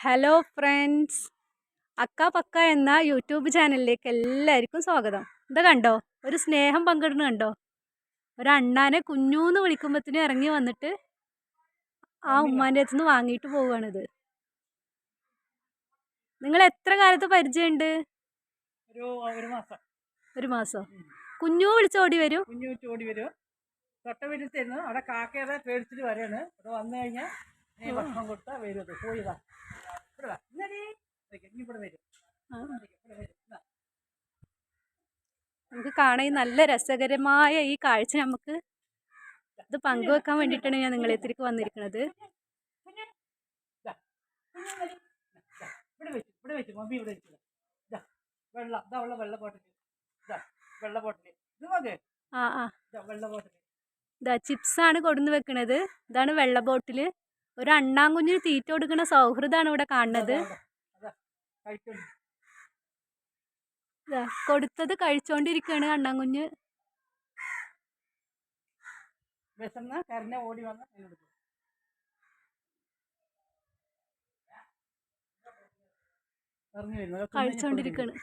Hello friends, അക്ക പക്ക എന്ന YouTube ചാനലിലേക്ക് എല്ലാവർക്കും സ്വാഗതം. ഇത് കണ്ടോ, ഒരു സ്നേഹം പങ്കിടുന്ന കണ്ടോ? ഒരു അണ്ണാനെ കുഞ്ഞൂന്ന് വിളിക്കുമ്പോഴത്തേനും ഇറങ്ങി വന്നിട്ട് ആ ഉമ്മാൻ്റെ അടുത്ത് നിന്ന് വാങ്ങിയിട്ട് പോവുകയാണിത്. നിങ്ങൾ എത്ര കാലത്ത് പരിചയമുണ്ട്? ഒരു മാസം. കുഞ്ഞു വിളിച്ചോടി വരും. തൊട്ട വീട്ടിൽ തരുന്നു. അവിടെ കാക്കയുടെ പേടിച്ചിട്ട് വരെയാണ്. ഇവിടെ വന്നു കഴിഞ്ഞാൽ ഭക്ഷണം കൊടുത്താൽ വരും. പോയിതാ ഇവിടെ വരും. നമുക്ക് കാണാൻ നല്ല രസകരമായ ഈ കാഴ്ച നമുക്ക് ഇത് പങ്കുവെക്കാൻ വേണ്ടിയിട്ടാണ് ഞാൻ നിങ്ങളെത്തിരിക്ക് വന്നിരിക്കുന്നത്. ഇവിടെ വെച്ചു മമ്മി ഇവിടെ വെച്ചു. വെള്ള വെള്ള ബോട്ടിൽ വെള്ള ബോട്ടിൽ ഇത് മതി. വെള്ള ബോട്ടിൽ ഇതാ ചിപ്സാണ് കൊടുന്ന് വെക്കണത്. ഇതാണ് വെള്ള ബോട്ടില്. ഒരു അണ്ണാങ്കുഞ്ഞിന് തീറ്റ കൊടുക്കുന്ന സൗഹൃദമാണ് ഇവിടെ കാണുന്നത്. കൊടുത്തത് കഴിച്ചോണ്ടിരിക്കുകയാണ് അണ്ണാങ്കുഞ്ഞ്. കഴിച്ചോണ്ടിരിക്കുകയാണ്.